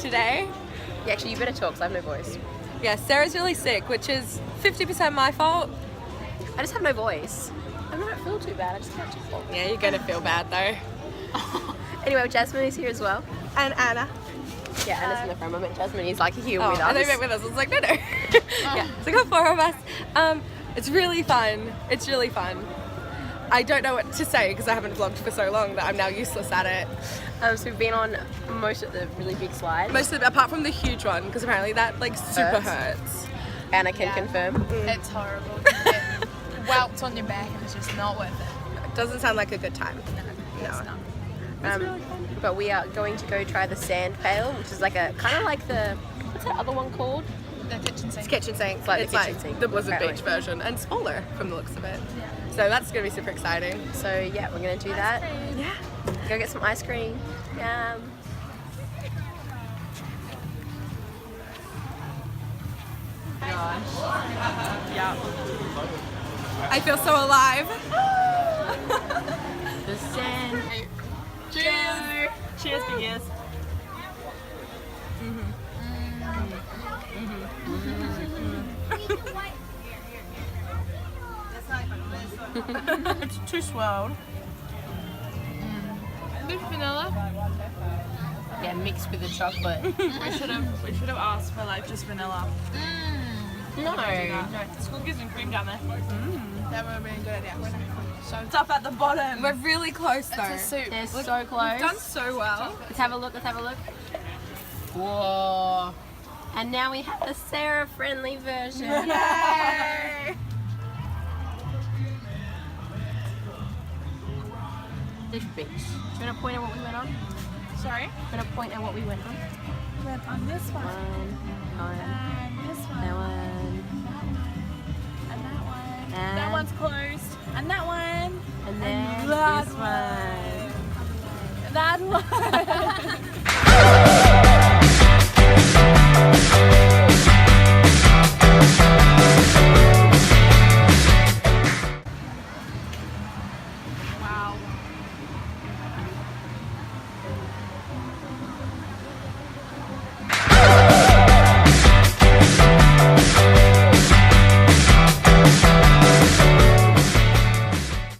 Today. Yeah, actually, you better talk because I have no voice. Yeah, Sarah's really sick, which is 50% my fault. I just have no voice. I don't feel too bad. I just can't talk. Yeah, you're gonna feel bad though. Anyway, Jasmine is here as well. And Anna. Yeah, Anna's in the front. I meant Jasmine is like here with us. And they met with us. I was like, no. Yeah, so we got 4 of us. It's really fun. It's really fun. I don't know what to say because I haven't vlogged for so long that I'm now useless at it. So we've been on most of the really big slides. Apart from the huge one, because apparently that like super hurts. Anna can confirm. It's horrible. It welts on your back and it's just not worth it. Doesn't sound like a good time. No, it's not. Really fun. But we are going to go try the sand pail, which is like a kind of like the, what's that other one called? The kitchen sink. It's kitchen sink. It's like it's the kitchen like sink, the Blizzard apparently. Beach version and smaller from the looks of it. Yeah. So that's gonna be super exciting. So yeah, we're gonna do that. Yeah. Go get some ice cream. Yum. Yeah. I feel so alive. The sand. Cheers. Cheers, big ears. It's too swelled. Bit vanilla. Yeah, mixed with the chocolate. We should have asked for like just vanilla. No. There's cookies and cream down there. That would have been a good idea. So it's up at the bottom. We're really close though. It's a soup. They're so We've close. done so well. Let's have a look, let's have a look. Whoa. And now we have the Sarah friendly version. Yay! This beach. Do you want to point at what we went on? Sorry? Do you want to point at what we went on? We went on this one. One. And this one. That one. And that one. And That one's closed. And that one. And then that this one. That one. Wow.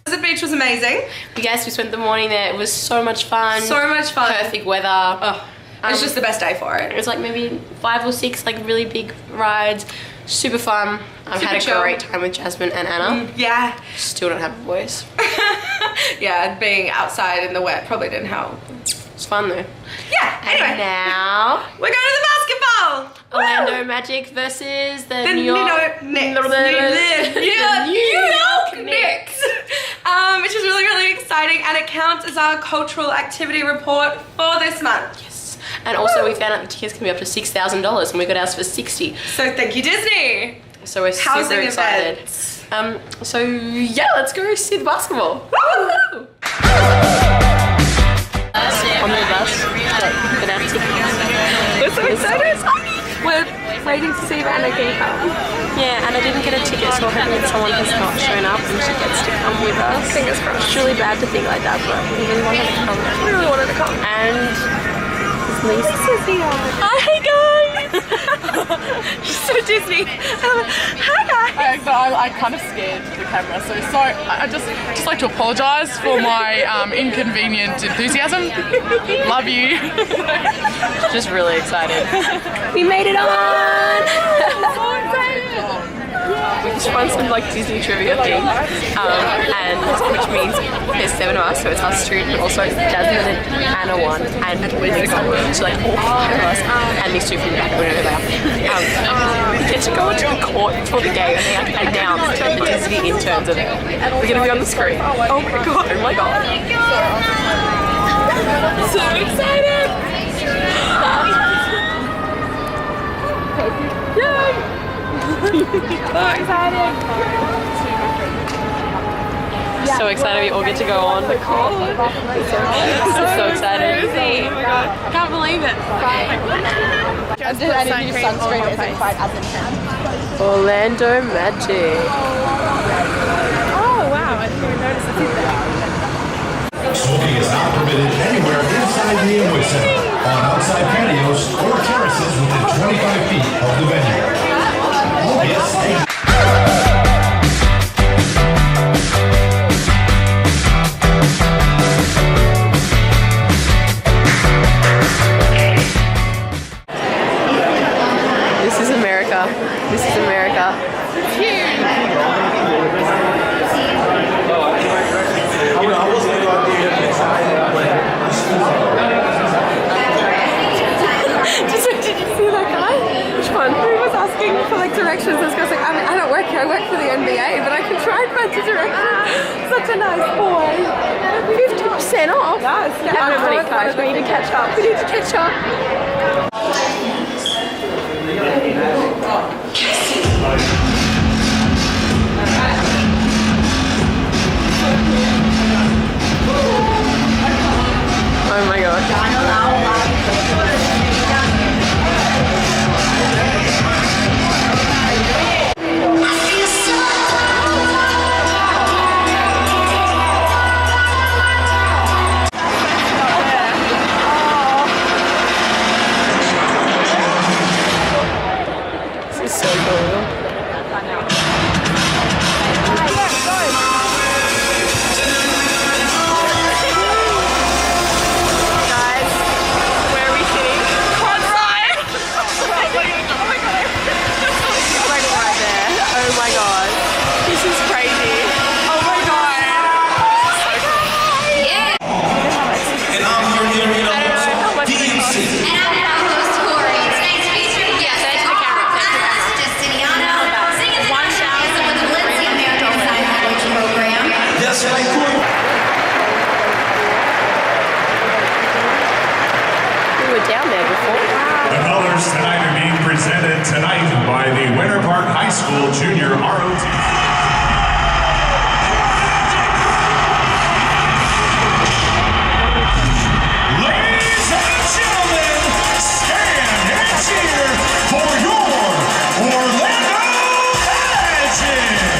The beach was amazing. Yes, we spent the morning there. It was so much fun. So much fun. Perfect weather. Oh, it was just the best day for It it. was like maybe 5 or 6 like really big rides. Super fun. I've Super had a chill. great time with Jasmine and Anna. Yeah. Still don't have a voice. Yeah, being outside in the wet probably didn't help. It's fun though. Yeah, anyway. And now We're going to the basketball! Orlando Woo! Magic versus the The New York Knicks. The New York Knicks. Which is really, really exciting, and it counts as our cultural activity report for this month. Yes. And also we found out the tickets can be up to $6,000 and we got ours for $60,000. So thank you, Disney. So we're Housing super excited. events. So yeah, let's go see the basketball. Woo! On the bus, got our tickets. We're so excited. We're waiting to see if Anna can come. Yeah, Anna didn't get a ticket, so we're hoping someone has not shown up and she gets to come with us. Fingers crossed. It's really bad to think like that, but we really wanted to come. We really wanted to come. And Lisa's here. Hi guys! She's so Disney. Hi guys! I kind of scared the camera, so I just like to apologise for my inconvenient enthusiasm. Love you. Just really excited. We made it on! So excited! We just run some like Disney trivia thing, and which means there's 7 of us, so it's us 2, but also Jasmine and Anna 1, and Lisa got so like all 5 of us, and these 2 from the back, we don't know they are. We get to go into the court before the game and they like announce the Disney interns of it. We're gonna be on the screen. Oh my god! Oh my god! So excited! Yay! So exciting! So excited we all get to go on the call. This is so exciting. Oh my god. I can't believe it. I didn't use sunscreen, it wasn't quite as intense. Orlando Magic. Oh wow, I didn't even notice it's in there. Smoking is not permitted anywhere inside the Amway Center, on outside patios or terraces within 25 feet of the venue. All guests. This is America. This is America. It's huge. Did you see that guy? Which one? Who was asking for like directions? This guy's like, I don't work here, I work for the NBA, but I can try and find you directions. Such a nice boy. 50% off. Yes. Everybody, guys, we need to catch up. We need to catch up. Oh my god. This is so cool. Tonight by the Winter Park High School Junior ROT. Ladies and gentlemen, stand and cheer for your Orlando Magic!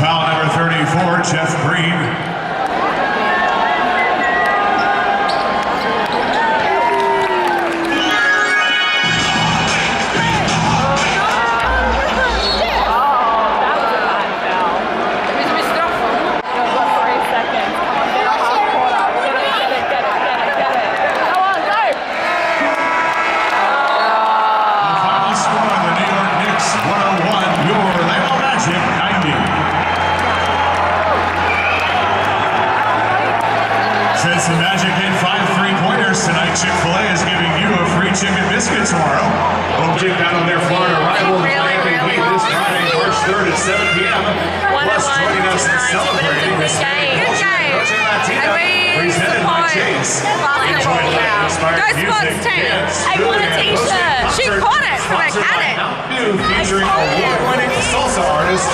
Foul number 34, Jeff Green. Since the Magic hit 5 3-pointers tonight, Chick-fil-A is giving you a free chicken biscuit tomorrow. Hope take that on their Florida rival Miami Heat this Friday, March 3rd at 7 p.m. Plus, joining us in celebrating this Good game. And we support basketball now. Go Sports team. I want a t-shirt. She caught it from a cannon. Featuring award-winning salsa artist